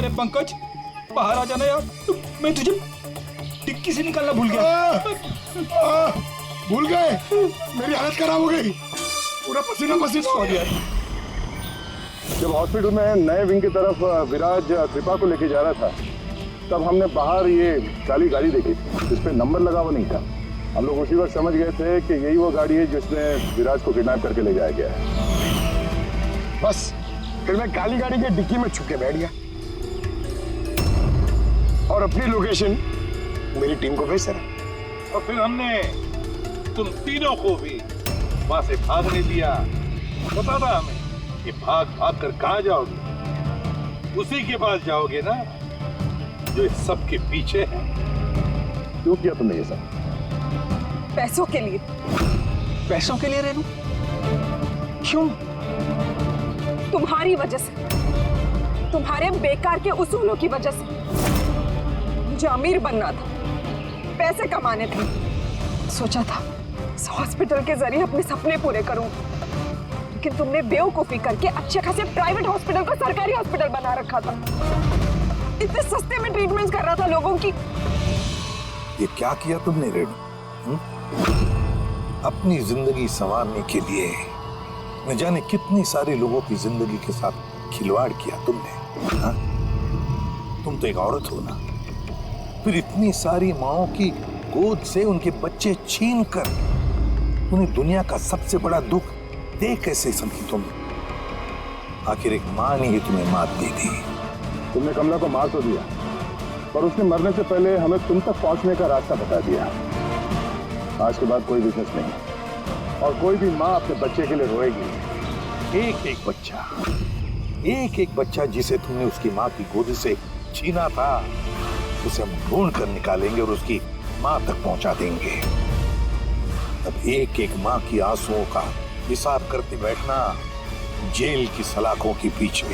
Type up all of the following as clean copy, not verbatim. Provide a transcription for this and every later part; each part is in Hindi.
अरे पंकज बाहर आ जाना यार, मैं तुझे डिक्की से निकालना भूल गया। भूल गए? मेरी हालत खराब हो गई, पूरा पसीना पसीना हो गया। जब हॉस्पिटल में नए विंग की तरफ विराज कृपा को लेके जा रहा था, तब हमने बाहर ये काली गाड़ी देखी थी, इस पे नंबर लगा हुआ नहीं था। हम लोग उसी वक्त समझ गए थे कि यही वो गाड़ी है जिसमें विराज को किडनैप करके ले जाया गया है। बस फिर मैं काली गाड़ी के डिक्की में छुप के बैठ गया और अपनी लोकेशन मेरी टीम को भेज रहा। और फिर हमने तुम तीनों को भी वहां से भागने दिया। पता था हमें कि भाग भाग कर कहां जाओगे, उसी के पास जाओगे ना जो इस सब के पीछे है। क्यों किया तुमने ये सब? पैसों के लिए। पैसों के लिए रेनू? क्यों? तुम्हारी वजह से, तुम्हारे बेकार के उसूलों की वजह से। मुझे अमीर बनना था, पैसे कमाने थे। सोचा था इस हॉस्पिटल के जरिए अपने सपने पूरे करूं, लेकिन तुमने बेवकूफी करके अच्छे खासे प्राइवेट हॉस्पिटल को सरकारी हॉस्पिटल बना रखा था। इतने सस्ते में ट्रीटमेंट कर रहा था लोगों की। ये क्या किया तुमने रेणु? अपनी जिंदगी संवारने के लिए न जाने कितनी सारे लोगों की जिंदगी के साथ खिलवाड़ किया तुमने। हा? तुम तो एक औरत हो ना, फिर इतनी सारी माओं की गोद से उनके बच्चे छीन कर उन्हें दुनिया का सबसे बड़ा दुख दे कैसे समझी तुम? आखिर एक मां ने ही तुम्हें मात दे दी। तुमने कमला को मार तो दिया, पर उसने मरने से पहले हमें तुम तक पहुंचने का रास्ता बता दिया। आज के बाद कोई बिजनेस नहीं, और कोई भी माँ अपने बच्चे के लिए रोएगी। एक एक बच्चा जिसे तुमने उसकी माँ की गोद से छीना था, उसे हम ढूंढ कर निकालेंगे और उसकी माँ तक पहुंचा देंगे। अब एक एक माँ की आंसुओं का हिसाब करते बैठना जेल की सलाखों के पीछे।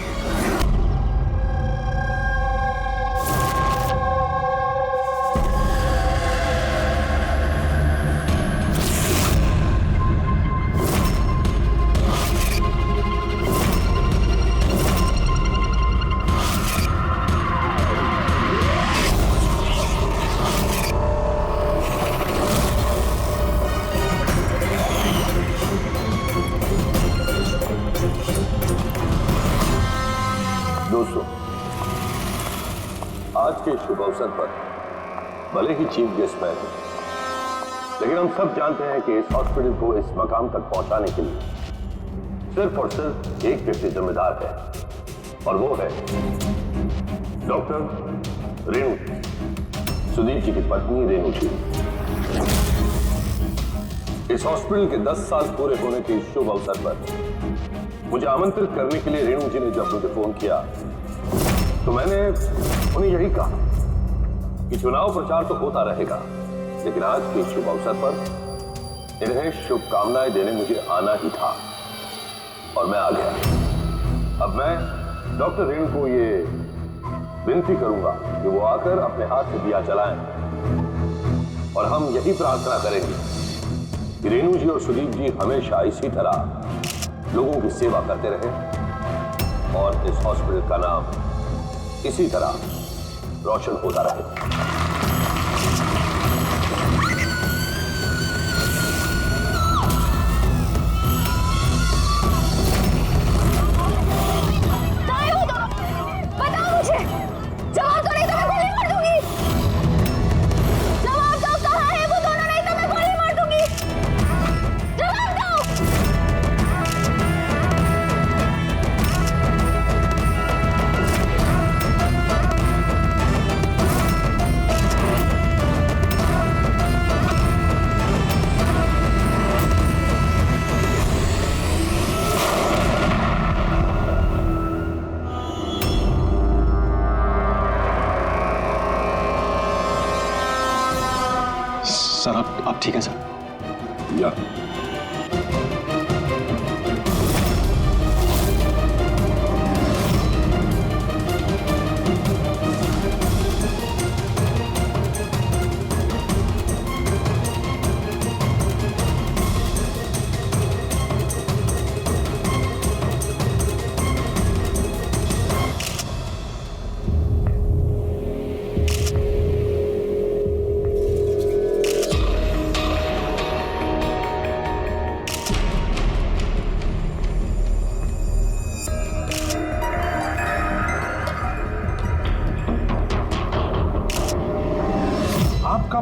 दोस्तों, आज के शुभ अवसर पर भले ही चीफ गेस्ट मैं हूं, लेकिन हम सब जानते हैं कि इस हॉस्पिटल को इस मकाम तक पहुंचाने के लिए सिर्फ और सिर्फ एक व्यक्ति जिम्मेदार है, और वो है डॉक्टर रेणु, सुदीप जी की पत्नी रेणु जी। इस हॉस्पिटल के 10 साल पूरे होने के इस शुभ अवसर पर मुझे आमंत्रित करने के लिए रेणु जी ने जब मुझे फोन किया, तो मैंने उन्हें यही कहा कि चुनाव प्रचार तो होता रहेगा, लेकिन आज के शुभ अवसर पर इन्हें शुभकामनाएं देने मुझे आना ही था, और मैं आ गया। अब मैं डॉक्टर रेणु को ये विनती करूंगा कि वो आकर अपने हाथ से दिया जलाएं, और हम यही प्रार्थना करेंगे कि रेणु जी और सुदीप जी हमेशा इसी तरह लोगों की सेवा करते रहे और इस हॉस्पिटल का नाम इसी तरह रोशन होता रहे। सर आप ठीक है सर? या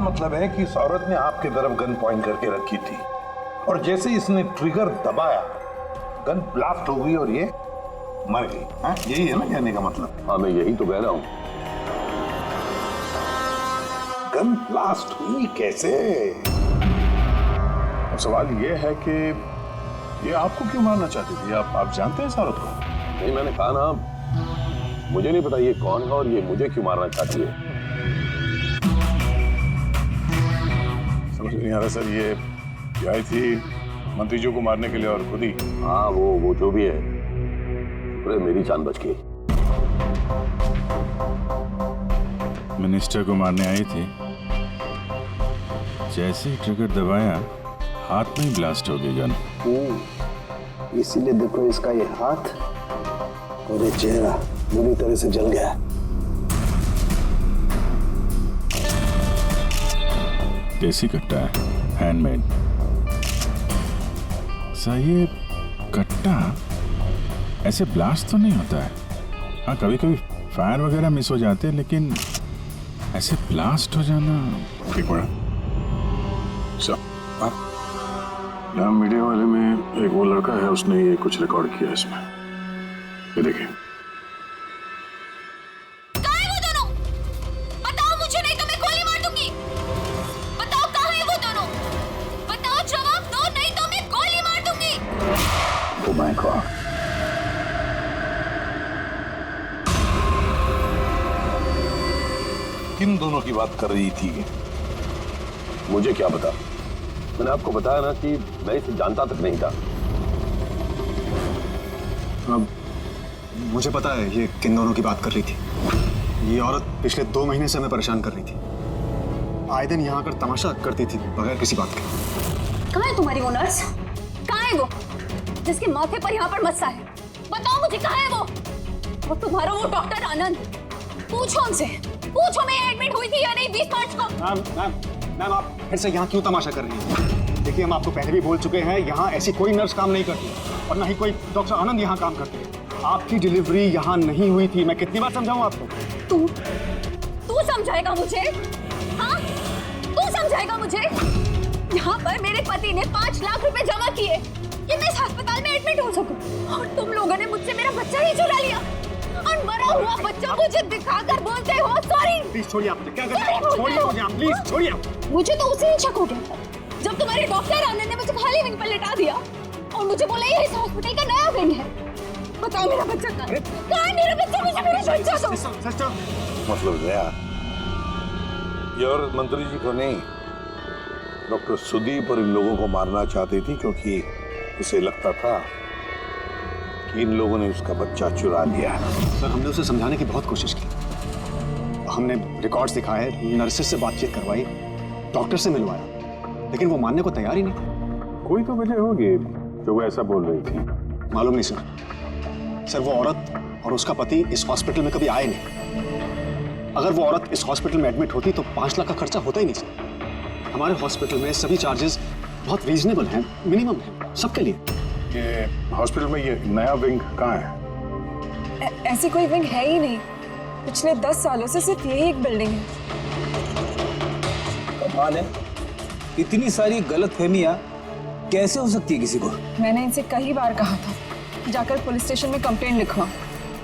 मतलब है कि इस औरत ने आपकी तरफ गन पॉइंट करके रखी थी और जैसे इसने ट्रिगर दबाया गन ब्लास्ट हो गई और ये मर गई। हाँ, यही है ना कहने का मतलब? हाँ, मैं यही तो कह रहा हूं। गन ब्लास्ट हुई कैसे? अब सवाल ये है कि ये आपको क्यों मारना चाहती थी? आप जानते हैं इस औरत को? नहीं, मैंने कहा ना, मुझे नहीं पता ये कौन है और ये मुझे क्यों मारना चाहती है। समझ नहीं आ रहा सर। ये आई थी मंत्री जी को मारने के लिए और खुद ही। हाँ, वो जो भी है, अरे मेरी जान बच गई। मिनिस्टर को मारने आई थी, जैसे ही ट्रिगर दबाया हाथ में ही ब्लास्ट हो गई गन। इसीलिए देखो इसका ये हाथ और ये चेहरा बुरी तरह से जल गया। देसी कट्टा है, हैंडमेड। सा ये कट्टा ऐसे ब्लास्ट तो नहीं होता है। हाँ, कभी कभी फायर वगैरह मिस हो जाते हैं, लेकिन ऐसे ब्लास्ट हो जाना। एक मिनट सर, यहाँ मीडिया वाले में एक वो लड़का है, उसने ये कुछ रिकॉर्ड किया इसमें। ये देखिए। कहाँ है वो दोनों? बताओ मुझे, नहीं तो मैं गोली मार दूंगी। बताओ कहाँ है वो दोनों? बताओ, जवाब दो, नहीं तो मैं गोली मार दूंगी। Oh my God. किन दोनों की बात कर रही थी? मुझे क्या पता? मैंने आपको बताया ना कि मैं इसे जानता तक नहीं था। अब मुझे पता है ये किन दोनों की बात कर रही थी। ये औरत पिछले 2 महीने से हमें परेशान कर रही थी। आए दिन यहाँ आकर तमाशा करती थी बगैर किसी बात के। कहाँ है तुम्हारी वो नर्स? कहाँ है वो जिसके माथे पर यहाँ पर मस्सा है? बताओ मुझे, कहाँ है वो तुम्हारा वो डॉक्टर आनंद? पूछो उनसे, पूछो मैं एडमिट हुई थी या नहीं 20 मार्च को। मैम आप फिर से यहाँ क्यों तमाशा कर रही हैं? देखिए, हम आपको पहले भी बोल चुके हैं, यहाँ ऐसी कोई नर्स काम नहीं करती और ना ही कोई डॉक्टर आनंद यहाँ काम करते हैं। आपकी डिलीवरी यहाँ नहीं हुई थी। मैं कितनी बार समझाऊं आपको? तू समझाएगा मुझे? हाँ, तू समझाएगा मुझे? यहाँ पर मेरे पति ने 5 लाख रुपए जमा किए कि मैं इस अस्पताल में एडमिट हो सकूं, और तुम लोगों ने मुझसे मेरा बच्चा ही चुरा लिया और मरा हुआ बच्चा मुझे दिखाकर बोलते हो सॉरी। प्लीज छोड़िए, आप क्या कर रहे हैं? छोड़िए मुझे आप, प्लीज छोड़िए आप। मुझे तो उसी दिन शक हो गया जब तुम्हारे डॉक्टर आनंद ने मुझे खाली विंग पर लेटा दिया और मुझे बोला ये इस हॉस्पिटल का नया विंग है। बताओ मेरा बच्चा कहाँ है? कहाँ है मेरा बच्चा? मुझे मेरा बच्चा दो। सिस्टर, मतलब गया ये और मंत्री जी को नहीं, डॉक्टर सुदीप और इन लोगों को मारना चाहती थी क्योंकि उसे लगता था कि इन लोगों ने उसका बच्चा चुरा लिया। सर, हमने उसे समझाने की बहुत कोशिश की। हमने रिकॉर्ड्स दिखाए, नर्सेस से बातचीत करवाई, डॉक्टर से मिलवाया, लेकिन वो मानने को तैयार ही नहीं थी। कोई तो वजह होगी जो वो ऐसा बोल रही थी। मालूम नहीं सर, वो औरत और उसका पति इस हॉस्पिटल में कभी आए नहीं। अगर वो औरत इस हॉस्पिटल में एडमिट होती तो 5 लाख का खर्चा होता ही नहीं सर। हमारे हॉस्पिटल में सभी चार्जेस बहुत रीजनेबल हैं, मिनिमम हैं सबके लिए। ये हॉस्पिटल में ये नया विंग कहाँ है? ऐसी कोई विंग है ही नहीं। पिछले 10 सालों से सिर्फ यही एक बिल्डिंग है। कमाल है, इतनी सारी गलतफहमियां कैसे हो सकती है किसी को? मैंने इनसे कई बार कहा था जाकर पुलिस स्टेशन में कंप्लेंट लिखवा,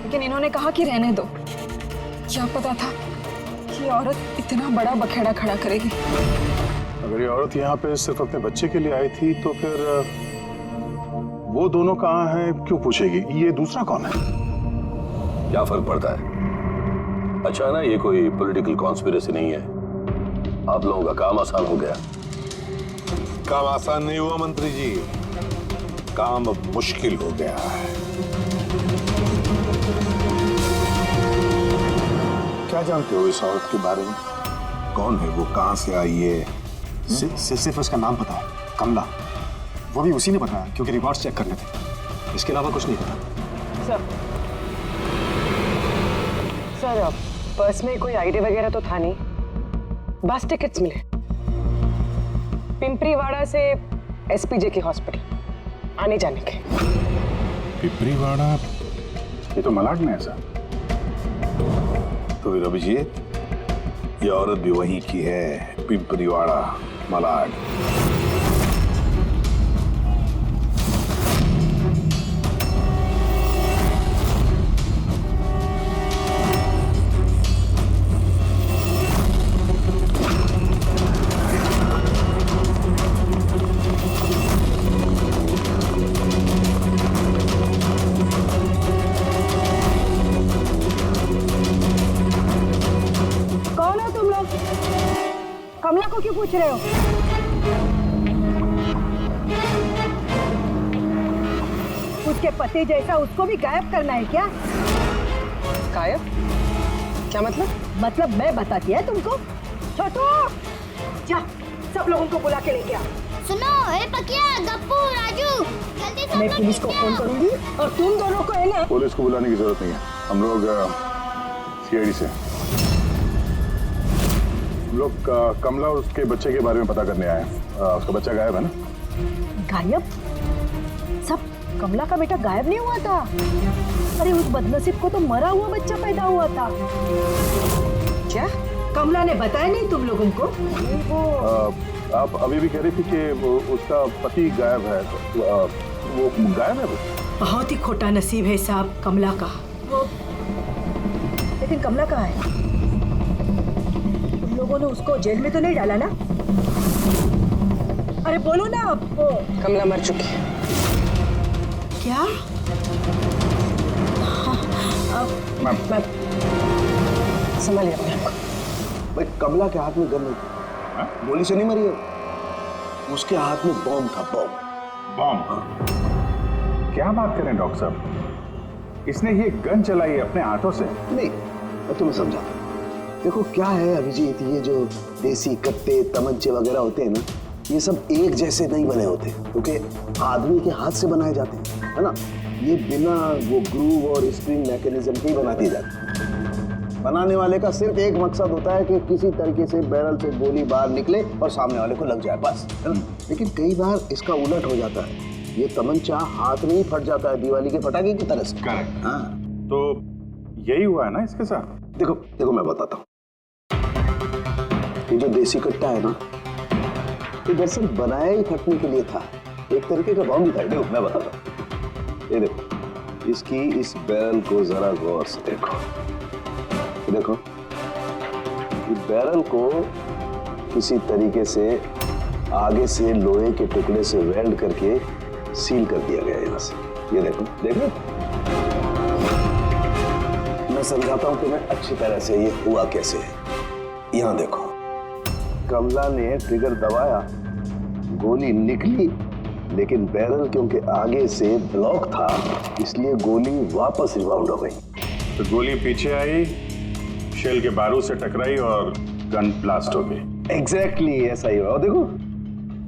लेकिन इन्होंने कहा कि रहने दो। क्या पता था कि औरत इतना बड़ा बखेड़ा खड़ा करेगी। अगर ये औरत यहाँ पे सिर्फ अपने बच्चे के लिए आई थी तो फिर वो दोनों कहाँ हैं क्यों पूछेगी? ये दूसरा कौन है? क्या फर्क पड़ता है? अच्छा है ना, ये कोई पॉलिटिकल कॉन्स्पिरेसी नहीं है। आप लोगों का काम आसान हो गया। काम आसान नहीं हुआ मंत्री जी, काम अब मुश्किल हो गया है। क्या जानते हो इस औरत के बारे में? कौन है वो, कहां से आई है? सिर्फ उसका नाम पता है, कमला। वो भी उसी ने बताया क्योंकि रिकॉर्ड्स चेक करने थे। इसके अलावा कुछ नहीं पता। सर, पर्स में कोई आईडी वगैरह तो था नहीं, बस टिकट्स मिले पिंपरीवाड़ा से एसपीजे के हॉस्पिटल आने जाने के। पिपरीवाड़ा? ये तो मलाड में है सर। तो फिर अभिजीत, ये औरत भी वहीं की है पिंपरीवाड़ा, मलाड। कौन हो तुम लोग? कमला को क्यों पूछ रहे हो? उसके पति जैसा उसको भी गायब करना है क्या? गायब? क्या मतलब? मतलब मैं बताती है तुमको। छोटू, जा सब लोगों को बुला के लेके आ। सुनो, ए पकिया, गप्पू, राजू, जल्दी सब मैं लोग पुलिस को नीचे फोन आओ। करूंगी और तुम दोनों को है ना। पुलिस को बुलाने की जरूरत नहीं है, हम लोग सीआईडी से हम लोग कमला और उसके बच्चे के बारे में पता करने आए हैं। उसका बच्चा गायब है ना? गायब? सब कमला का बेटा गायब नहीं हुआ था। अरे उस बदनसीब को तो मरा हुआ बच्चा पैदा हुआ था। क्या कमला ने बताया नहीं तुम लोगों को? आप अभी भी कह रही थी कि उसका पति गायब है, वो गायब है? बहुत ही खोटा नसीब है साहब कमला का। वो लेकिन कमला कहाँ है? तुम लोगों ने उसको जेल में तो नहीं डाला ना? अरे बोलो ना अब। वो कमला मर चुकी है। क्या? मैं संभालिए अपने आप को। भाई कमला के हाथ में गन नहीं था, गोली से नहीं मरी है, उसके हाथ में बॉम्ब था। बॉम्ब? क्या बात करें डॉक्टर साहब, इसने ये गन चलाई अपने हाथों से? नहीं, मैं तुम्हें समझाता हूं। देखो क्या है अभिजीत, ये जो देसी कट्टे तमंचे वगैरह होते हैं ना, ये सब एक जैसे नहीं बने होते, क्योंकि आदमी के हाथ से बनाए जाते हैं, है ना। ये बिना वो ग्रूव और स्प्रिंग मैकेनिज्म के ही बना दिए जाते हैं। बनाने वाले का सिर्फ एक मकसद होता है कि किसी तरीके से बैरल से गोली बाहर निकले और सामने वाले को लग जाए, बस, है ना। लेकिन कई बार इसका उलट हो जाता है, ये तमंचा हाथ में ही फट जाता है, दिवाली के पटाखे की तरह से। करेक्ट। हाँ, तो यही हुआ है ना इसके साथ? देखो देखो मैं बताता हूँ। ये जो देसी कट्टा है ना, ये दरअसल बनाया ही फटने के लिए था, एक तरीके का बॉम्ब था। देखो मैं बताता हूँ, ये देखो, इसकी इस बैरल को जरा गौर से देखो। ये देखो, इस बैरल को किसी तरीके से आगे से लोहे के टुकड़े से वेल्ड करके सील कर दिया गया है यहाँ से। ये देखो, देखो मैं समझाता हूँ तुम्हें अच्छी तरह से ये हुआ कैसे है। यहाँ देखो, कमला ने ट्रिगर दबाया, गोली निकली, लेकिन बैरल क्योंकि आगे से ब्लॉक था, इसलिए गोली वापस रिबाउंड हो गई। तो गोली पीछे आई, शेल के बारूद से टकराई और गन ब्लास्ट हो गई। एग्जैक्टली ऐसा ही हुआ। और देखो,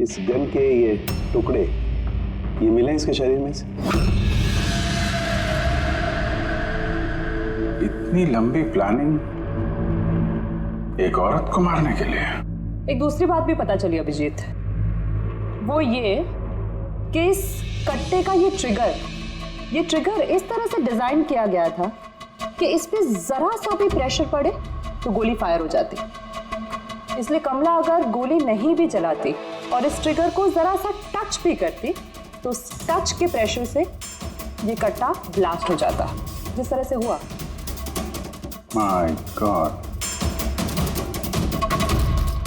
इस गन के ये टुकड़े ये मिले इसके शरीर में से। इतनी लंबी प्लानिंग एक औरत को मारने के लिए? एक दूसरी बात भी पता चली अभिजीत, वो ये कि इस कट्टे का ये ट्रिगर इस तरह से डिजाइन किया गया था कि इस पे जरा सा भी प्रेशर पड़े तो गोली फायर हो जाती। इसलिए कमला अगर गोली नहीं भी चलाती और इस ट्रिगर को जरा सा टच भी करती तो उस टच के प्रेशर से ये कट्टा ब्लास्ट हो जाता, जिस तरह से हुआ। My God.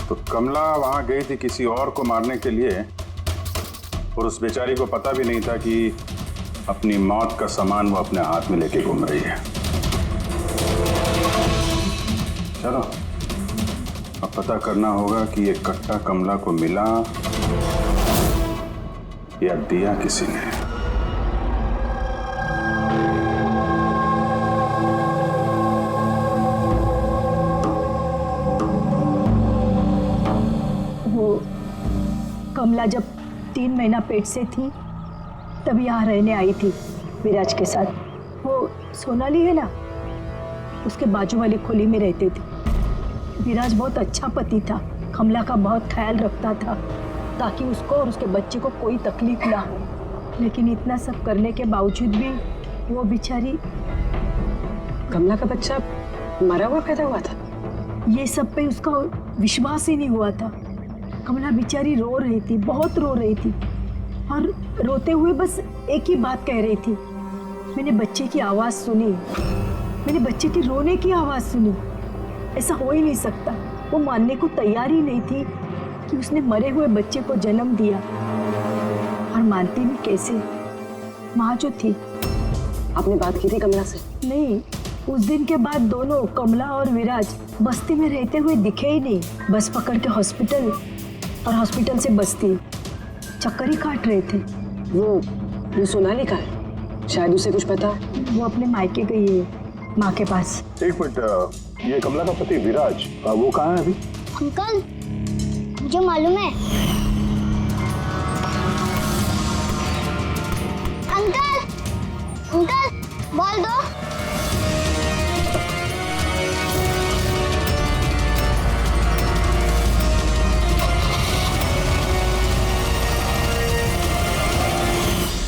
तो कमला वहां गई थी किसी और को मारने के लिए, और उस बेचारी को पता भी नहीं था कि अपनी मौत का सामान वो अपने हाथ में लेके घूम रही है। चलो अब पता करना होगा कि ये कट्टा कमला को मिला या दिया किसी ने। वो कमला जब 3 महीना पेट से थी तब यहाँ रहने आई थी विराज के साथ। वो सोनाली है ना, उसके बाजू वाली खोली में रहते थे। विराज बहुत अच्छा पति था, कमला का बहुत ख्याल रखता था ताकि उसको और उसके बच्चे को कोई तकलीफ ना हो। लेकिन इतना सब करने के बावजूद भी वो बेचारी। कमला का बच्चा मरा हुआ पैदा हुआ था? ये सब पे उसका विश्वास ही नहीं हुआ था। कमला बेचारी रो रही थी, बहुत रो रही थी, और रोते हुए बस एक ही बात कह रही थी, मैंने बच्चे की आवाज़ सुनी, मैंने बच्चे की रोने की आवाज़ सुनी। ऐसा हो ही नहीं सकता। वो मानने को तैयार ही नहीं थी कि उसने मरे हुए बच्चे को जन्म दिया, और मानती भी कैसे। माँ जो थी। आपने बात की थी कमला से? नहीं, उस दिन के बाद दोनों, कमला और विराज, बस्ती में रहते हुए दिखे ही नहीं। बस पकड़ के हॉस्पिटल, और हॉस्पिटल से बस्ती, चक्कर ही काट रहे थे। वो सोनाली का है, शायद उसे कुछ पता। वो अपने मायके गई है, माँ के पास। एक मिनट, ये कमला का पति विराज, वो कहाँ है अभी? अंकल, मुझे मालूम है। अंकल, अंकल, बॉल दो।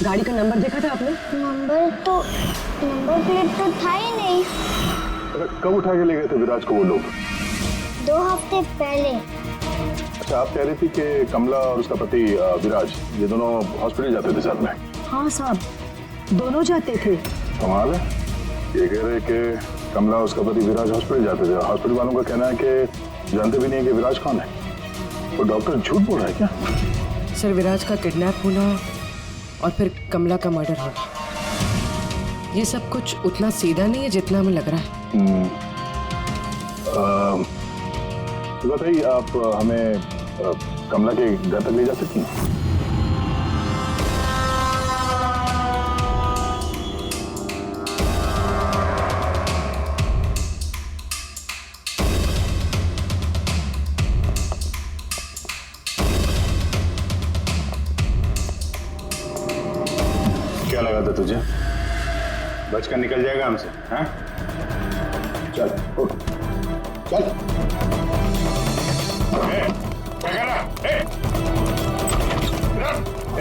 गाड़ी का नंबर देखा था आपने? नंबर प्लेट तो था ही नहीं। कब उठा के ले गए थे विराज को वो लोग? 2 हफ्ते पहले। अच्छा, आप कह रही थी कि कमला और उसका पति विराज, ये दोनों हॉस्पिटल जाते थे साथ में? हाँ साहब, दोनों जाते थे। कमाल है, ये कह रहे कि कमला और उसका पति विराज हॉस्पिटल जाते थे। हॉस्पिटल वालों का कहना है कि जानते भी नहीं कि विराज कौन है। वो डॉक्टर झूठ बोल रहा है क्या? सर, विराज का किडनैप होना और फिर कमला का मर्डर होना, ये सब कुछ उतना सीधा नहीं है जितना हमें लग रहा है। तो बताइए, आप हमें कमला के घर तक ले जा सकती हैं? क्या लगा था तुझे? बचकर निकल जाएगा हमसे? हाँ? चल उठ, चल। क्या कर रहा?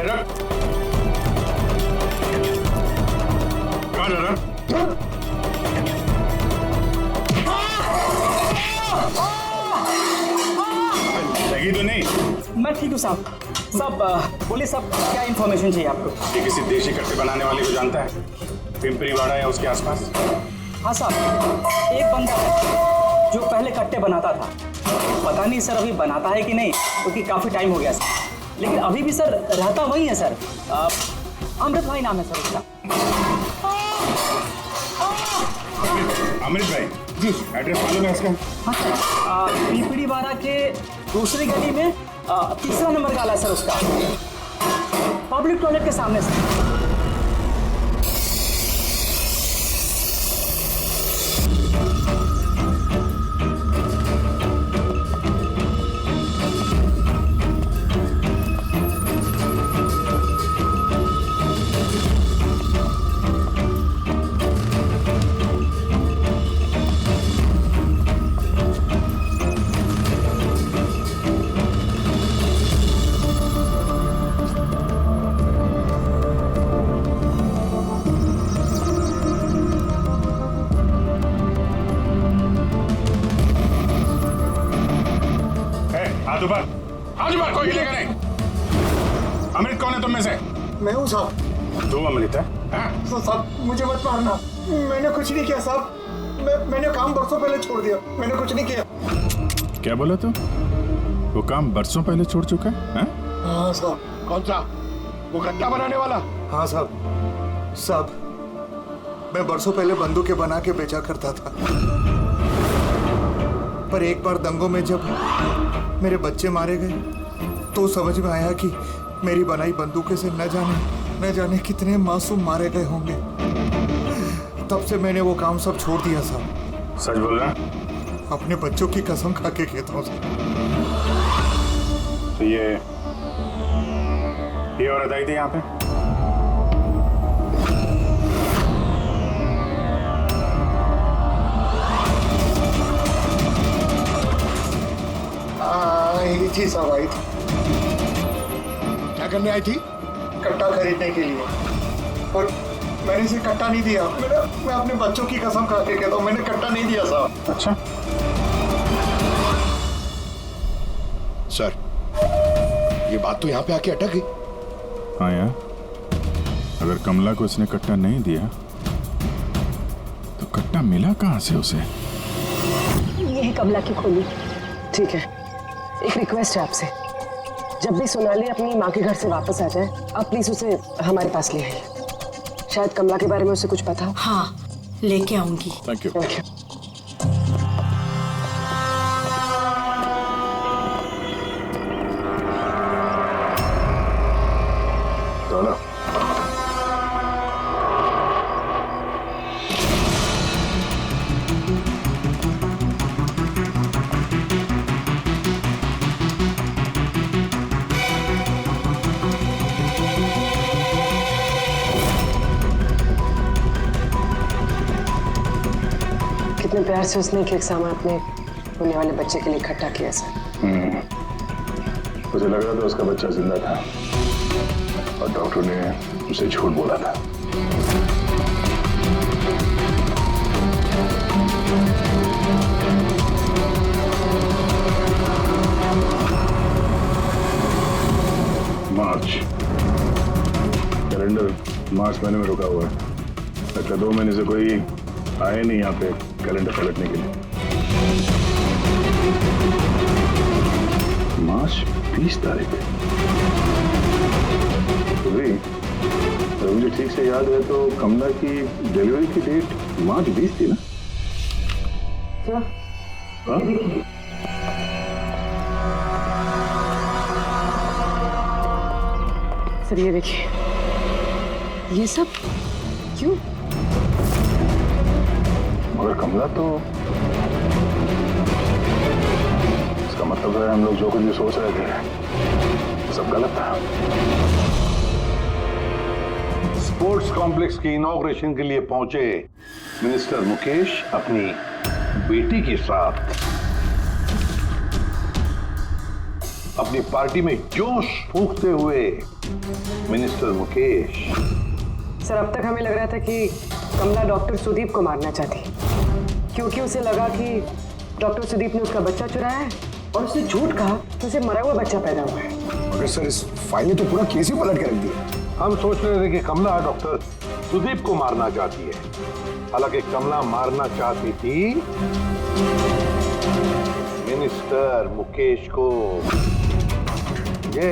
रख। कहाँ जा रहा? लगी तो नहीं? मैं ठीक हूँ साहब। साहब बोलिए साहब, क्या इन्फॉर्मेशन चाहिए आपको? ये किसी देशी कट्टे बनाने वाले को जानता है? पिंपरीवाड़ा या उसके आसपास? हाँ साहब, एक बंदा है जो पहले कट्टे बनाता था। पता नहीं सर अभी बनाता है कि नहीं, क्योंकि काफ़ी टाइम हो गया सर। लेकिन अभी भी सर रहता वही है सर। अमृत भाई नाम है सर उसका। अमृत भाई जी, एड्रेस मालूम है उसका? हाँ, पिंपरीवाड़ा के दूसरी गली में 3रा नंबर का आला है सर उसका, पब्लिक टॉयलेट के सामने सर। आज बार कोई हिलेगा नहीं। अमृत कौन है तुम में से? मैं हूँ साहब। तू अमृत है? साहब मुझे मत मारना, मैंने कुछ नहीं किया साहब। मैंने काम बरसों पहले छोड़ दिया, मैंने कुछ नहीं किया। क्या बोला तू? वो काम बरसों पहले छोड़ चुका है? हाँ साहब। कौन सा? वो गड्ढा बनाने वाला? हाँ साहब। साहब, मैं बरसों पहले बंदूकें बना के बेचा करता था, पर एक बार दंगों में जब मेरे बच्चे मारे गए तो समझ में आया कि मेरी बनाई बंदूकें से न जाने कितने मासूम मारे गए होंगे। तब से मैंने वो काम सब छोड़ दिया साहब। सच बोल रहा? अपने बच्चों की कसम खा के कहता हूँ साहब। तो ये औरत आई थी यहाँ पे? आई थी साहब, आई थी। क्या करने आई थी? कट्टा खरीदने के लिए, और मैंने इसे कट्टा नहीं दिया। मैं अपने बच्चों की कसम खा के कहता हूँ, मैंने कट्टा नहीं दिया साहब। अच्छा, सर, ये बात तो यहाँ पे आके अटक गई। हाँ यार, अगर कमला को इसने कट्टा नहीं दिया तो कट्टा मिला कहाँ से उसे? ये है कमला की खोली। ठीक है, एक रिक्वेस्ट है आपसे, जब भी सोनाली अपनी माँ के घर से वापस आ जाए, आप प्लीज उसे हमारे पास ले आइए। शायद कमला के बारे में उसे कुछ पता हो। हाँ, लेके आऊंगी। Thank you. कितने प्यार से उसने एक सामान अपने होने वाले बच्चे के लिए इकट्ठा किया सर। उसे लग रहा था उसका बच्चा जिंदा था और डॉक्टर ने उसे झूठ बोला था। मार्च, कैलेंडर मार्च महीने में रुका हुआ है। लगता 2 महीने से कोई आए नहीं यहाँ पे कैलेंडर पलटने के लिए। मार्च 20 तारीख तो भी अगर मुझे ठीक से याद है तो कमला की डिलीवरी की डेट मार्च 20 थी ना? क्या? हाँ? सर ये देखिए, ये सब क्यों? मगर कमला तो, इसका मतलब है हम लोग जो कुछ भी सोच रहे थे सब गलत था। स्पोर्ट्स कॉम्प्लेक्स की इनॉग्रेशन के लिए पहुंचे मिनिस्टर मुकेश अपनी बेटी के साथ अपनी पार्टी में जोश फूंकते हुए मिनिस्टर मुकेश। सर अब तक हमें लग रहा था कि कमला डॉक्टर सुदीप को मारना चाहती, क्योंकि उसे लगा कि डॉक्टर सुदीप ने उसका बच्चा चुराया है और उसने झूठ कहा तो उसे मरा हुआ बच्चा पैदा हुआ है। मगर सर इस फाइल ने तो पूरा केस ही पलट के रख दिया। हम सोच रहे थे कि कमला डॉक्टर सुदीप को मारना चाहती है, हालांकि कमला मारना चाहती थी मिनिस्टर मुकेश को। ये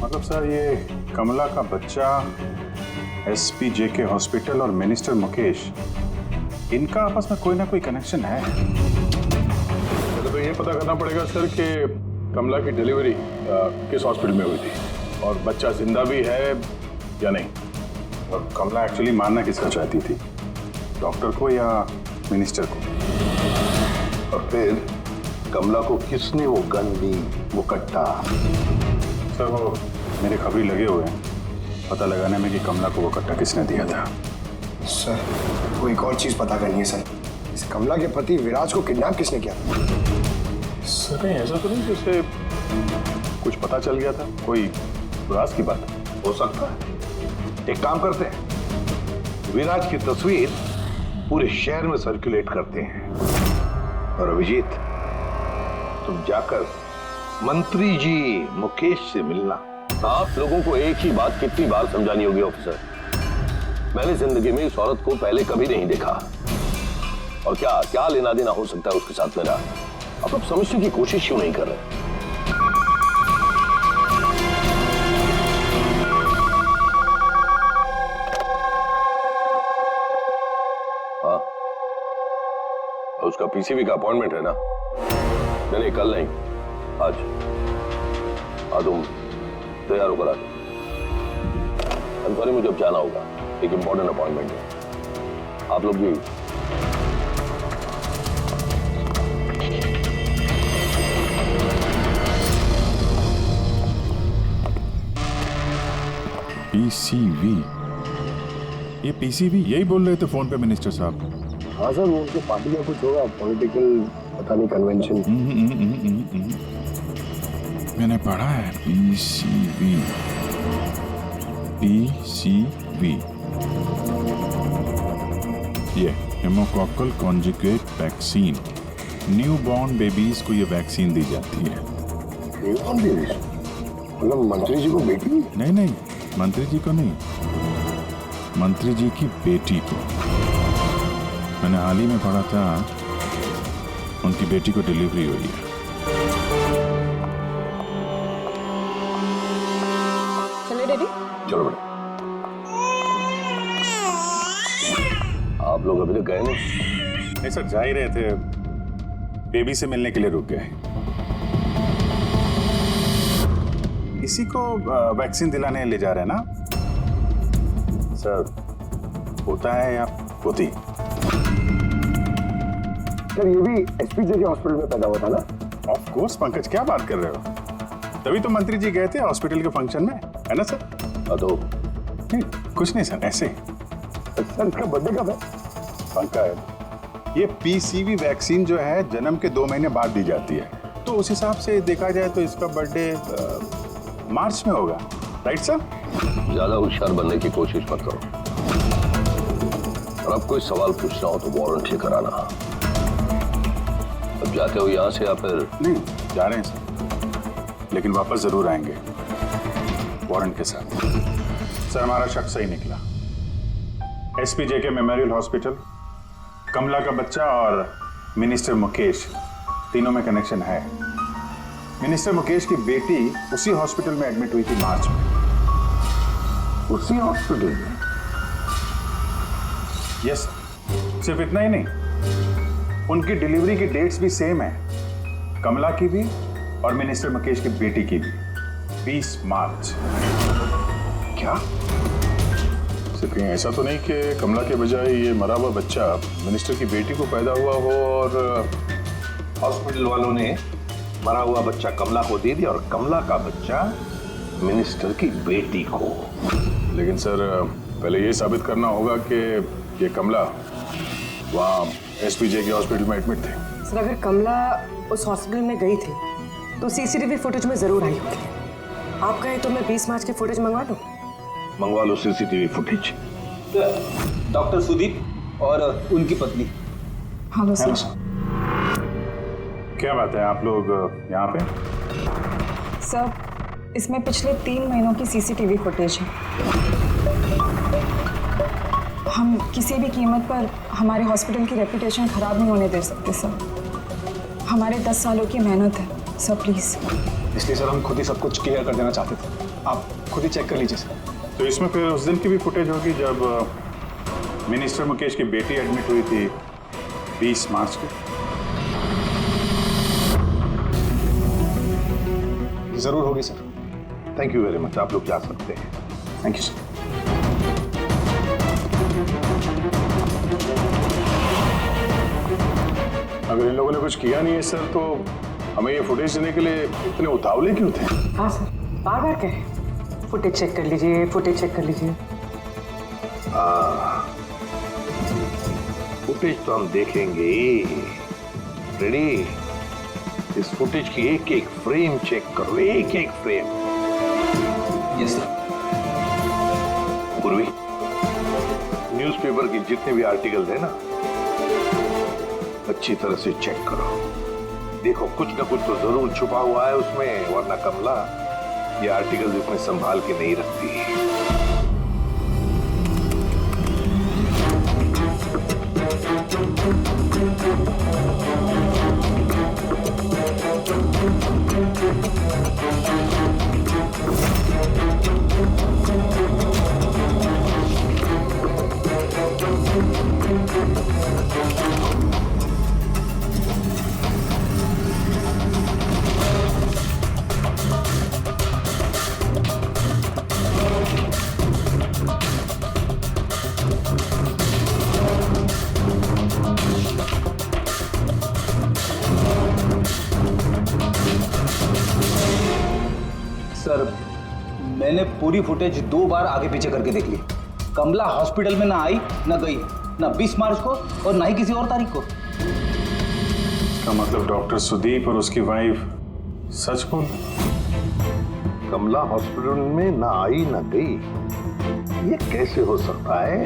मतलब सर, ये कमला का बच्चा एसपीजे के हॉस्पिटल और मिनिस्टर मुकेश, इनका आपस में कोई ना कोई कनेक्शन है। तो ये पता करना पड़ेगा सर कि कमला की डिलीवरी किस हॉस्पिटल में हुई थी और बच्चा जिंदा भी है या नहीं। और कमला एक्चुअली मारना किसका चाहती थी, डॉक्टर को या मिनिस्टर को? और फिर कमला को किसने वो गन दी, वो कट्टा? सर वो मेरे खबरी लगे हुए हैं पता लगाने में कि कमला को वो कट्टा किसने दिया था। सर वो एक और चीज पता करनी है सर, इस कमला के पति विराज को किडनैप किसने किया? सर ऐसा तो नहीं जैसे कुछ पता चल गया था, कोई राज की बात हो सकता है। एक काम करते हैं, विराज की तस्वीर पूरे शहर में सर्कुलेट करते हैं और अभिजीत तुम जाकर मंत्री जी मुकेश से मिलना। आप लोगों को एक ही बात कितनी बार समझानी होगी ऑफिसर? मैंने जिंदगी में इस औरत को पहले कभी नहीं देखा और क्या क्या लेना देना हो सकता है उसके साथ मेरा? आप लोग समझने की कोशिश क्यों नहीं कर रहे? हाँ, उसका पीसीबी का अपॉइंटमेंट है ना? नहीं कल नहीं, आज। हाँ तुम तैयार होकर आ जाओ। सॉरी मुझे अब जाना होगा, एक इंपॉर्टेंट अपॉइंटमेंट है। आप लोग भी पीसीबी, ये पीसीबी यही बोल रहे थे फोन पे मिनिस्टर साहब। हाँ सर, वो उनके पार्टी का कुछ होगा, पॉलिटिकल पता नहीं कन्वेंशन। मैंने पढ़ा है पीसीबी, पीसीबी, ये pneumococcal conjugate vaccine. New born babies को ये वैक्सीन दी जाती है। Newborn babies? मतलब मंत्री जी को बेटी? नहीं नहीं, मंत्री जी को नहीं, मंत्री जी की बेटी को। मैंने हाल ही में पढ़ा था उनकी बेटी को डिलीवरी हुई है। चले डैडी? चलो बेटा। आप लोग अभी तक गए नहीं सर, जा ही रहे थे, बेबी से मिलने के लिए रुक गए। इसी को वैक्सीन दिलाने ले जा रहे हैं ना सर? होता है या होती? सर ये भी एसपीजे के हॉस्पिटल में पैदा हुआ था ना? ऑफ कोर्स पंकज, क्या बात कर रहे हो? तभी तो मंत्री जी गए थे हॉस्पिटल के फंक्शन में, है ना सर? तो नहीं कुछ नहीं सर, ऐसे। सर इसका बर्थडे कब है? पंकज, ये पीसीवी वैक्सीन जो है जन्म के 2 महीने बाद दी जाती है, तो उस हिसाब से देखा जाए तो इसका बर्थडे मार्च में होगा, राइट सर? ज्यादा होशियार बनने की कोशिश मत करो, और अब कोई सवाल पूछना हो तो वारंट लेकर आना। अब जाते हो यहाँ से या फिर? नहीं, जा रहे हैं सर, लेकिन वापस जरूर आएंगे वारंट के साथ। सर हमारा शक सही निकला। एसपीजे के मेमोरियल हॉस्पिटल, कमला का बच्चा और मिनिस्टर मुकेश, तीनों में कनेक्शन है। मिनिस्टर मुकेश की बेटी उसी हॉस्पिटल में एडमिट हुई थी मार्च में। उसी हॉस्पिटल में? यस, सिर्फ इतना ही नहीं, उनकी डिलीवरी की डेट्स भी सेम है, कमला की भी और मिनिस्टर मुकेश की बेटी की भी, 20 मार्च। क्या? सिर्फ कहीं ऐसा तो नहीं कि कमला के बजाय ये मरा हुआ बच्चा मिनिस्टर की बेटी को पैदा हुआ हो और हॉस्पिटल वालों ने मरा हुआ बच्चा कमला को दे दिया और कमला का बच्चा मिनिस्टर की बेटी को? लेकिन सर पहले ये साबित करना होगा कि ये कमला वहाँ एसपीजे के हॉस्पिटल में एडमिट थे। सर अगर कमला उस हॉस्पिटल में गई थी तो सीसीटीवी फुटेज में जरूर आई होगी। आप कहें तो मैं 20 मार्च की फुटेज मंगवा दूं? मंगवा लो सीसीटीवी फुटेज। डॉक्टर सुदीप और उनकी पत्नी। Hello sir. क्या बात है, आप लोग यहाँ पे? सर इसमें पिछले 3 महीनों की सीसीटीवी फुटेज है। हम किसी भी कीमत पर हमारे हॉस्पिटल की रेपुटेशन खराब नहीं होने दे सकते सर। हमारे 10 सालों की मेहनत है सर, प्लीज। इसलिए सर हम खुद ही सब कुछ क्लियर कर देना चाहते थे, आप खुद ही चेक कर लीजिए सर। तो इसमें फिर उस दिन की भी फुटेज होगी जब मिनिस्टर मुकेश की बेटी एडमिट हुई थी 20 मार्च को? जरूर होगी sir. Thank you very much, आप लोग जा सकते हैं। Thank you sir. अगर इन लोगों ने कुछ किया नहीं है सर तो हमें ये फुटेज देने के लिए इतने उतावले क्यों थे? हाँ सर, बार बार कहें फुटेज चेक कर लीजिए, फुटेज चेक कर लीजिए। फुटेज तो हम देखेंगे। रेडी? इस फुटेज की एक एक फ्रेम चेक करो, एक एक फ्रेम। Yes sir. पूर्वी, न्यूज़पेपर के जितने भी आर्टिकल है ना, अच्छी तरह से चेक करो। देखो कुछ ना कुछ तो जरूर छुपा हुआ है उसमें, वरना कमला ये आर्टिकल इसमें संभाल के नहीं रखती। सर मैंने पूरी फुटेज 2 बार आगे पीछे करके देख ली। कमला हॉस्पिटल में ना आई ना गई, ना 20 मार्च को और ना ही किसी और तारीख को। इसका मतलब डॉक्टर सुदीप और उसकी वाइफ सच बोल? कमला हॉस्पिटल में ना आई ना गई, ये कैसे हो सकता है?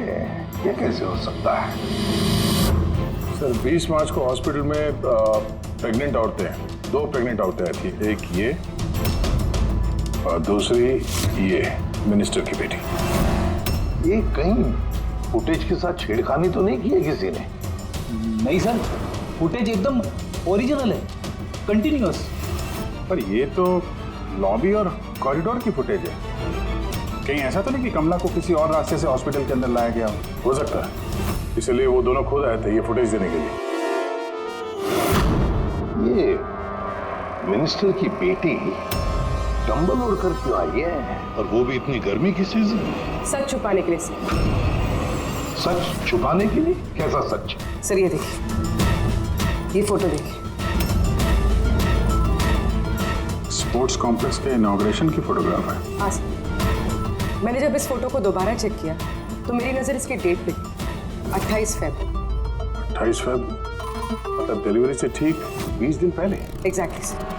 ये कैसे हो सकता है? सर 20 मार्च को हॉस्पिटल में प्रेग्नेंट औरतें हैं, 2 प्रेग्नेंट औरतें थी, एक ये और दूसरी ये मिनिस्टर की बेटी। ये कहीं फुटेज के साथ छेड़खानी तो नहीं की है किसी ने? नहीं सर, फुटेज एकदम ओरिजिनल है, कंटिन्यूअस। पर ये तो लॉबी और कॉरिडोर की फुटेज है। कहीं ऐसा तो नहीं कि कमला को किसी और रास्ते से हॉस्पिटल के अंदर लाया गया हो सकता है, इसलिए वो दोनों खुद आए थे ये फुटेज देने के लिए। ये मिनिस्टर की बेटी कंबल ओढ़कर क्यों आई है? और वो भी इतनी गर्मी की सीजन? सच छुपाने के लिए सर। सच छुपाने के लिए? कैसा सच? सर ये देखिए, ये फोटो देखिए। स्पोर्ट्स कॉम्प्लेक्स के इनॉग्रेशन की फोटोग्राफ है। हाँ सर, मैंने जब इस फोटो को दोबारा चेक किया तो मेरी नजर इसकी डेट पे 28 फेब। 28 फेब मतलब डिलीवरी से ठीक 20 दिन पहले। Exactly sir.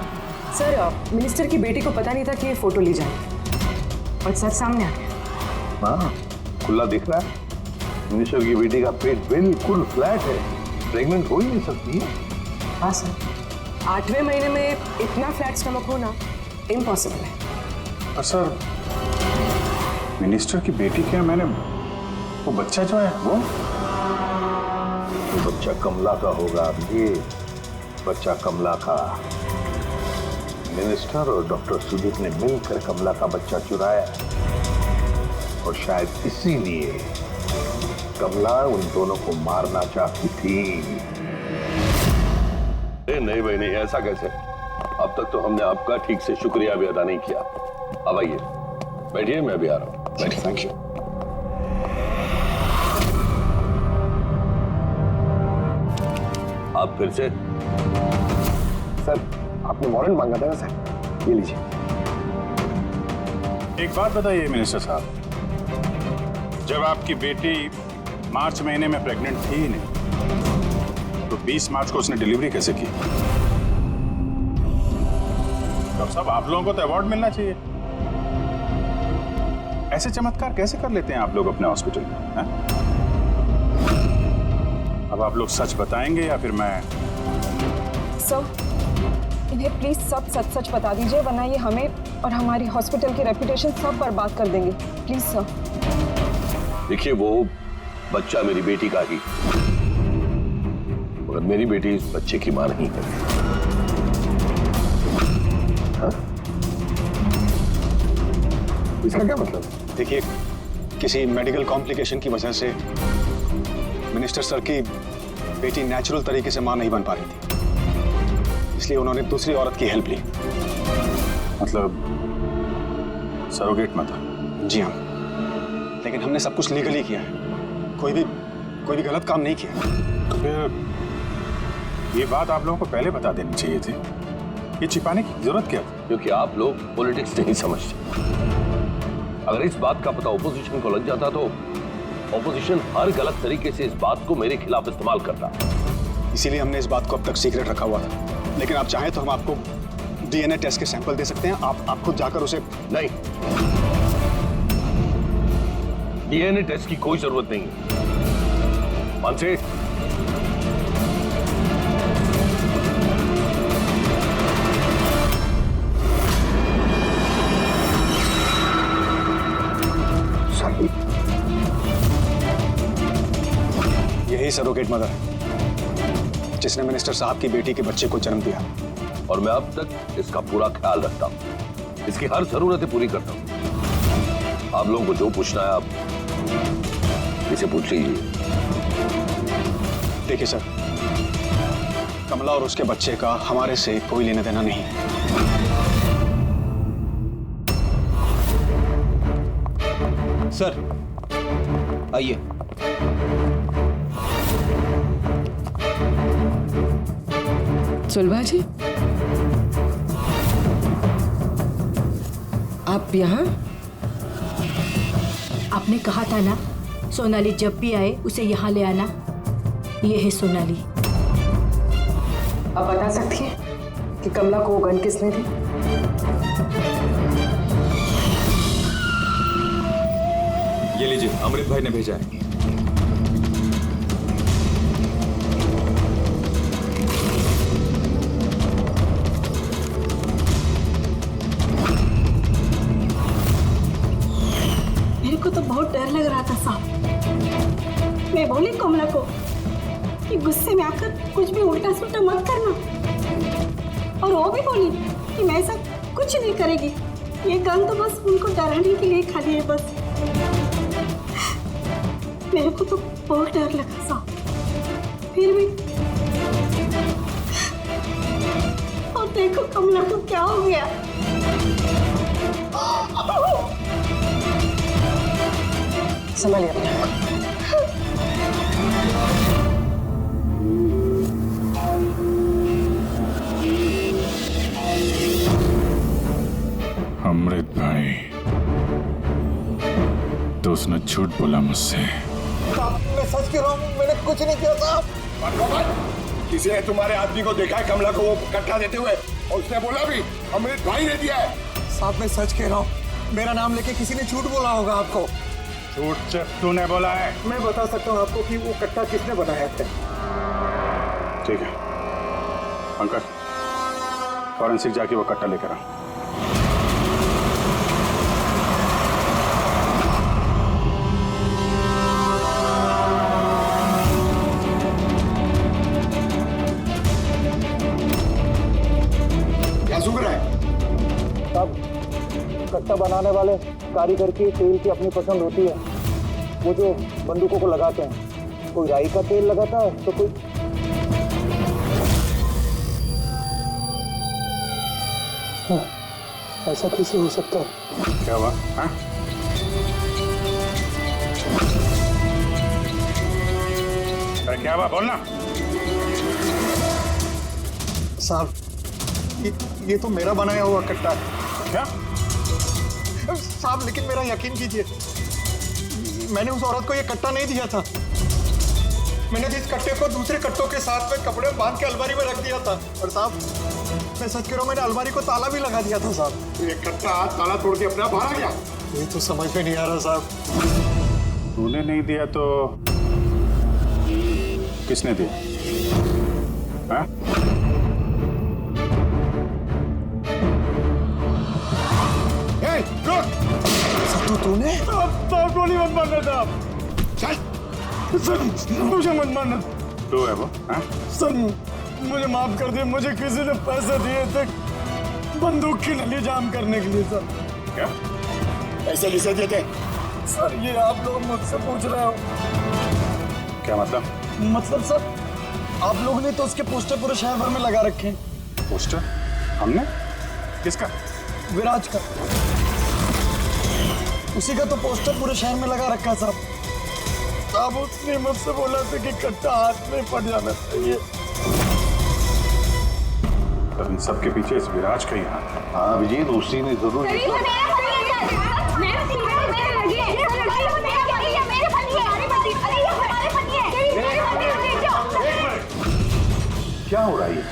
मिनिस्टर की बेटी को पता नहीं था कि ये फोटो ली जाएगी और सच सामने आ गया। हाँ, खुला दिख रहा है। मिनिस्टर की बेटी का पेट बिल्कुल फ्लैट है, प्रेग्नेंट हो ही नहीं सकती है। हाँ सर, 8वें महीने में इतना फ्लैट स्टमक होना इम्पॉसिबल है। सर मिनिस्टर की बेटी क्या, मैंने वो बच्चा जो है वो बच्चा कमला का होगा। ये बच्चा कमला का। मिनिस्टर और डॉक्टर सुदीप ने मिलकर कमला का बच्चा चुराया और शायद इसीलिए कमला उन दोनों को मारना चाहती थी। नहीं भाई नहीं, ऐसा कैसे? अब तक तो हमने आपका ठीक से शुक्रिया भी अदा नहीं किया। अब आइए बैठिए, मैं भी आ रहा हूँ। Thank you. आप फिर से? सर आपने वारंट मांगा था ना सर, ये लीजिए। एक बात बताइए मिनिस्टर साहब, जब आपकी बेटी मार्च महीने में प्रेग्नेंट थी ही नहीं, तो 20 मार्च को उसने डिलीवरी कैसे की? डॉक्टर साहब आप लोगों को तो अवार्ड मिलना चाहिए। ऐसे चमत्कार कैसे कर लेते हैं आप लोग अपने हॉस्पिटल में? अब आप लोग सच बताएंगे या फिर मैं? सर, इन्हें प्लीज सब सच सच बता दीजिए, वरना ये हमें और हमारी हॉस्पिटल की रेपुटेशन सब बर्बाद कर देंगे। Please sir. देखिए वो बच्चा मेरी बेटी का ही, मगर मेरी बेटी इस बच्चे की मां नहीं है। हाँ? इसका क्या मतलब? देखिए, किसी मेडिकल कॉम्प्लिकेशन की वजह से मिनिस्टर सर की बेटी नेचुरल तरीके से मां नहीं बन पा रही थी, इसलिए उन्होंने दूसरी औरत की हेल्प ली। मतलब सरोगेट मदर? जी हाँ, लेकिन हमने सब कुछ लीगली किया है, कोई भी गलत काम नहीं किया। तो फिर ये बात आप लोगों को पहले बता देनी चाहिए थी। ये छिपाने की जरूरत क्या थी? क्योंकि आप लोग पॉलिटिक्स नहीं समझते। अगर इस बात का पता ऑपोजिशन को लग जाता तो ऑपोजिशन हर गलत तरीके से इस बात को मेरे खिलाफ इस्तेमाल करता। इसीलिए हमने इस बात को अब तक सीक्रेट रखा हुआ था, लेकिन आप चाहें तो हम आपको डीएनए टेस्ट के सैंपल दे सकते हैं। आप खुद जाकर उसे। नहीं, डीएनए टेस्ट की कोई जरूरत नहीं है। मानसे, यही सरोगेट मदर है जिसने मिनिस्टर साहब की बेटी के बच्चे को जन्म दिया, और मैं अब तक इसका पूरा ख्याल रखता हूं, इसकी हर जरूरतें पूरी करता हूं। आप लोगों को जो पूछना है आप इसे पूछ लीजिए। देखिए सर, कमला और उसके बच्चे का हमारे से कोई लेना देना नहीं है। सर आइए। सुलभा जी, आप यहाँ? आपने कहा था ना सोनाली जब भी आए उसे यहाँ ले आना। ये है सोनाली। आप बता सकती हैं कि कमला को वो गन किसने दी? ये लीजिए, अमृत भाई ने भेजा है। लग रहा था साहब। मैं बोली कमला को कि गुस्से में आकर कुछ भी उल्टा सुल्टा मत करना, और वो भी बोली कि मैं ऐसा कुछ नहीं करेगी। ये गन तो बस उनको डराने के लिए खाली है बस। मेरे को तो बहुत डर लगा साहब, फिर भी। और देखो कमला को क्या हो गया। संभालिए अपना। अमृत भाई, तो उसने झूठ बोला मुझसे। मैं सच कह रहा हूँ, मैंने कुछ नहीं किया साहब। किसी ने तुम्हारे आदमी को देखा है कमला को वो कट्टा देते हुए, और उसने बोला भी अमृत भाई ने दिया है। साहब मैं सच कह रहा हूँ, मेरा नाम लेके किसी ने झूठ बोला होगा आपको। झूठ सिर्फ तूने बोला है। मैं बता सकता हूँ आपको कि वो कट्टा किसने बनाया है। ठीक है पंकज, फॉरेंसिक जाके वो कट्टा लेकर आ। क्या सुन रहा है? साहब कट्टा बनाने वाले कारीगर की तेल की अपनी पसंद होती है। वो जो बंदूकों को लगाते हैं, कोई राई का तेल लगाता है तो कोई ऐसा कैसे हो सकता है? क्या हुआ? हाँ? अरे क्या हुआ, बोलना। साहब ये तो मेरा बनाया हुआ कट्टा है। क्या साहब, लेकिन मेरा यकीन कीजिए, मैंने उस औरत को ये कट्टा नहीं दिया था। मैंने इस कट्टे को दूसरे कट्टों के साथ में कपड़े में बांध के अलमारी में रख दिया था। और साहब मैं सच कह रहा हूँ, मैंने अलमारी को ताला भी लगा दिया था साहब। ये कट्टा ताला तोड़ के अपने आप बाहर आ गया। ये तो समझ में नहीं आ रहा साहब। तूने नहीं दिया तो किसने दिया? हाँ? तूने गोली मत मारना साहब। सर मुझे मत मारना। तू है वो? हाँ? सर मुझे माफ कर दिए, मुझे किसी ने पैसे दिए थे बंदूक की नली जाम करने के लिए। सर क्या पैसे किसे दिए थे? सर ये आप लोग मुझसे पूछ रहे हो? क्या मतलब? मतलब सर आप लोगों ने तो उसके पोस्टर पूरे शहर भर में लगा रखे हैं। पोस्टर? हमने? किसका? विराज का। उसी का तो पोस्टर पूरे शहर में लगा रखा है साहब। साहब उसने मुझसे बोला था कि कट्टा हाथ में पड़ जाना चाहिए। तो इन सबके पीछे इस विराज का ही हाथ है। हाँ अभिजीत, उसी ने जरूर। क्या हो रहा है?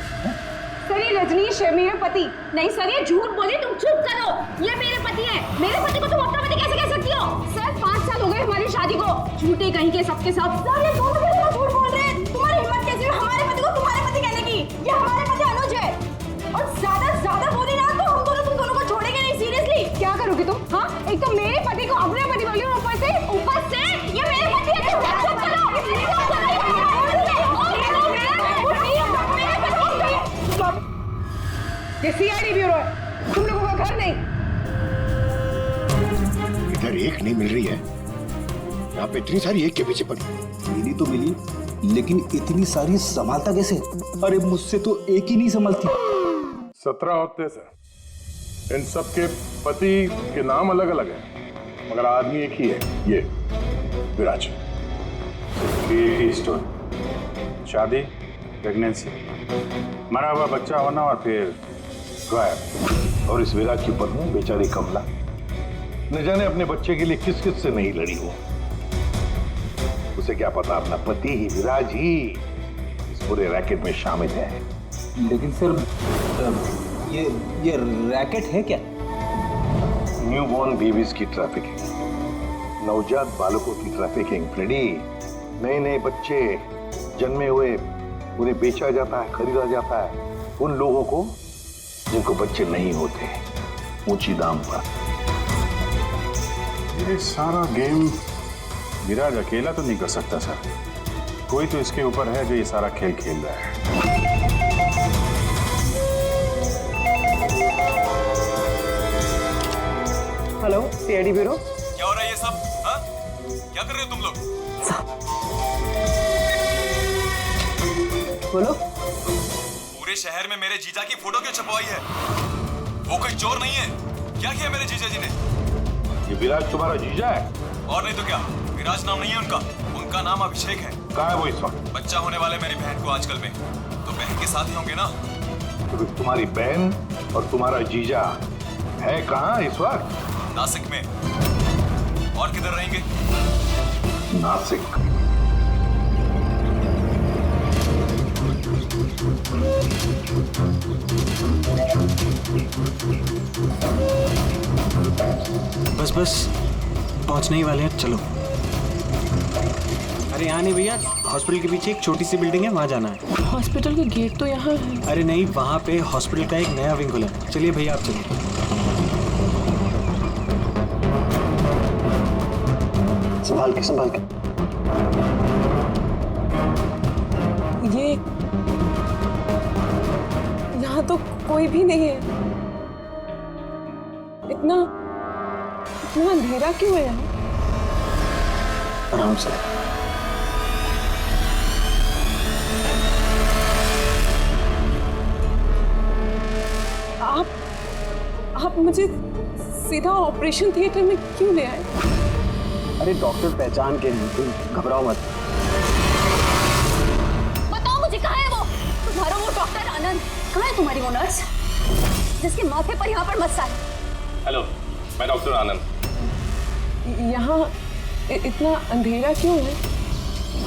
सर ये रजनीश है, मेरे पति। नहीं सर ये झूठ बोले, तुम चुप करो। ये मेरे पति है। मेरे पति को तुम अपना पति कैसे कह सकती हो? सर 5 साल हो गए हमारी शादी को। झूठे कहीं के सबके सब। सर ये दोनों मेरे को झूठ बोल रहे हैं। तुम्हारी हिम्मत कैसी है हमारे पति को तुम्हारे पति कहने की? ये हमारे पति अनुज है। और ज्यादा बोली ना तो हम दोनों तुम दोनों को छोड़ेंगे नहीं। सीरियसली क्या करोगी तुम? हाँ एक तो मेरे पति को अपने पति बोली, ऊपर से ये मेरे पति है। चुप करो। ये सीआईडी ब्यूरो है, तुम लोगों का घर नहीं। इधर एक नहीं मिल रही है, यहाँ पे इतनी सारी एक के पीछे पड़ी। मिली तो मिली, लेकिन इतनी सारी संभालता कैसे? अरे मुझसे तो एक ही नहीं संभलती। 17 होते सर। इन सब के पति के नाम अलग अलग हैं, मगर आदमी एक ही है, ये विराज। एक ही स्टोरी, शादी, प्रेगनेंसी, मरा हुआ बच्चा होना और फिर गायब। और इस विराज की पत्नी बेचारी कमला न जाने अपने बच्चे के लिए किस किस से नहीं लड़ी हो। उसे क्या पता अपना पति ही, विराज ही इस पूरे रैकेट में शामिल है। लेकिन सर ये रैकेट है क्या? न्यूबॉर्न बेबीज की ट्रैफिकिंग, नवजात बालकों की ट्रैफिकिंग। फ्रेडी, नए बच्चे जन्मे हुए उन्हें बेचा जाता है, खरीदा जाता है उन लोगों को जिनको बच्चे नहीं होते, ऊंची दाम पर। ये सारा गेम विराज अकेला तो नहीं कर सकता सर, कोई तो इसके ऊपर है जो ये सारा खेल खेल रहा है। Hello, CID bureau. क्या हो रहा है ये सब? हाँ? क्या कर रहे हो तुम लोग? बोलो। पूरे शहर में मेरे जीजा की फोटो क्यों छपवाई है? वो कोई चोर नहीं है। क्या किया मेरे जीजा जी ने? ये विराज तुम्हारा जीजा है? और नहीं तो क्या, विराज नाम नहीं है उनका, उनका नाम अभिषेक है। कहाँ है वो इस वक्त? बच्चा होने वाले मेरी बहन को आजकल में, तो बहन के साथ ही होंगे ना। तो तुम्हारी बहन और तुम्हारा जीजा है कहाँ इस वक्त? नासिक में। और किधर रहेंगे? नासिक। बस पहुंचने ही वाले हैं, चलो। अरे यहाँ नहीं भैया, हॉस्पिटल के पीछे एक छोटी सी बिल्डिंग है, वहाँ जाना है। हॉस्पिटल के गेट तो यहाँ है। अरे नहीं, वहाँ पे हॉस्पिटल का एक नया विंग खुला है। चलिए भैया, आप चलिए। संभाल के। ये यहाँ तो कोई भी नहीं है। इतना अंधेरा क्यों है यहाँ? आराम से। आप मुझे सीधा ऑपरेशन थिएटर में क्यों ले आए? अरे डॉक्टर पहचान के नहीं, तुम घबराओ मत। बताओ मुझे, कहाँ है वो तुम्हारा वो डॉक्टर आनंद? कहाँ है तुम्हारी वो नर्स जिसके माथे पर यहाँ पर मस्सा है? हेलो, मैं डॉक्टर आनंद। यहाँ इतना अंधेरा क्यों है?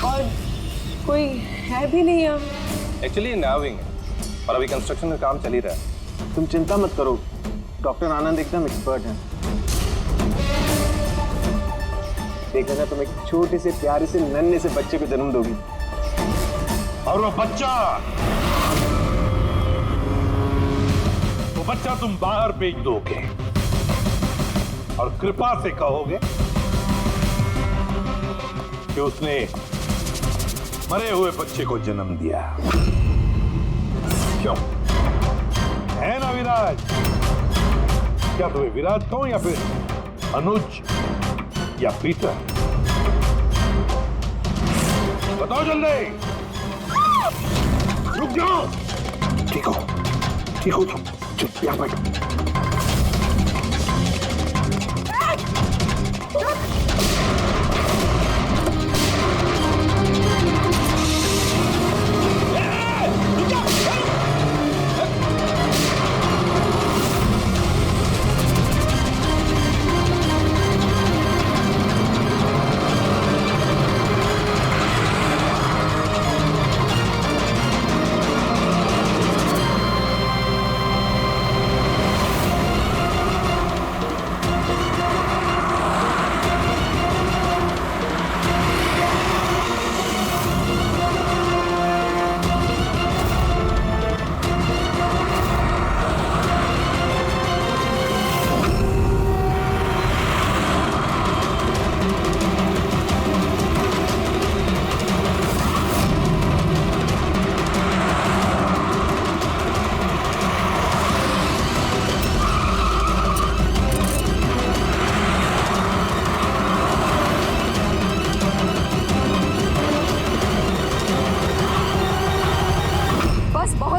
और कोई है भी नहीं यहाँ। एक्चुअली ये नया विंग है और अभी कंस्ट्रक्शन का काम चल ही रहा है। तुम चिंता मत करो, डॉक्टर आनंद एकदम एक्सपर्ट हैं। देखा ना, तुम एक छोटे से प्यारे से नन्हे से बच्चे को जन्म दोगी। और वो बच्चा तुम बाहर भेज दोगे और कृपा से कहोगे कि उसने मरे हुए बच्चे को जन्म दिया। क्यों? है ना विराज? क्या तुम्हें विराज कहूं या फिर अनुज या पीटर? बताओ जल्दी। रुक जाओ। ठीक हो तुम, चुप यहाँ बैठो।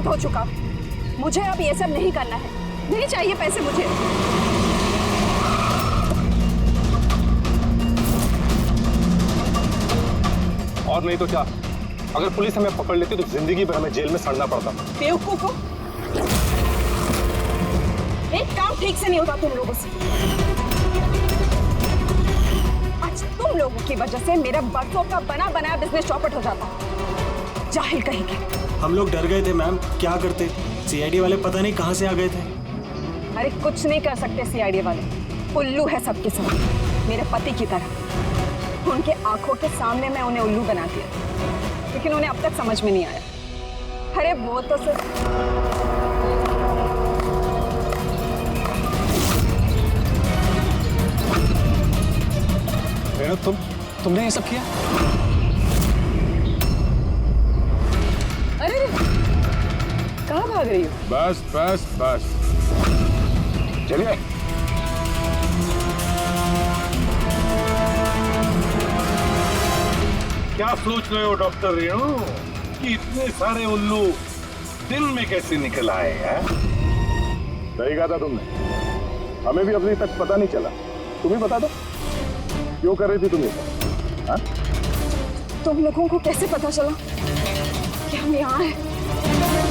हो चुका, मुझे अब ये सब नहीं करना है। नहीं चाहिए पैसे मुझे। और नहीं तो क्या, अगर पुलिस हमें पकड़ लेती तो जिंदगी भर हमें जेल में सड़ना पड़ता। बेवकूफो, एक काम ठीक से नहीं होता तुम लोगों से। आज तुम लोगों की वजह से मेरा बरसों का बना बनाया बिजनेस चौपट हो जाता। जाहिल कहेंगे। हम लोग डर गए थे मैम, क्या करते? सीआईडी वाले पता नहीं कहां से आ गए थे। अरे कुछ नहीं कर सकते सीआईडी वाले, उल्लू है सबके सब, मेरे पति की तरह। उनके आंखों के सामने मैं उन्हें उल्लू बना दिया, लेकिन उन्हें अब तक समझ में नहीं आया। अरे वो तो सिर्फ तुमने ये सब किया? अरे कहाँ भाग रही हो? बस बस बस, चलिए। क्या सोच रहे हो डॉक्टर रेणु कि इतने सारे उल्लू दिन में कैसे निकल आए हैं? सही कहा था तुमने, हमें भी अभी तक पता नहीं चला। तुम ही बता दो क्यों कर रही थी तुम ये सब? हाँ? तुम लोगों को कैसे पता चला कि हम यहाँ हैं?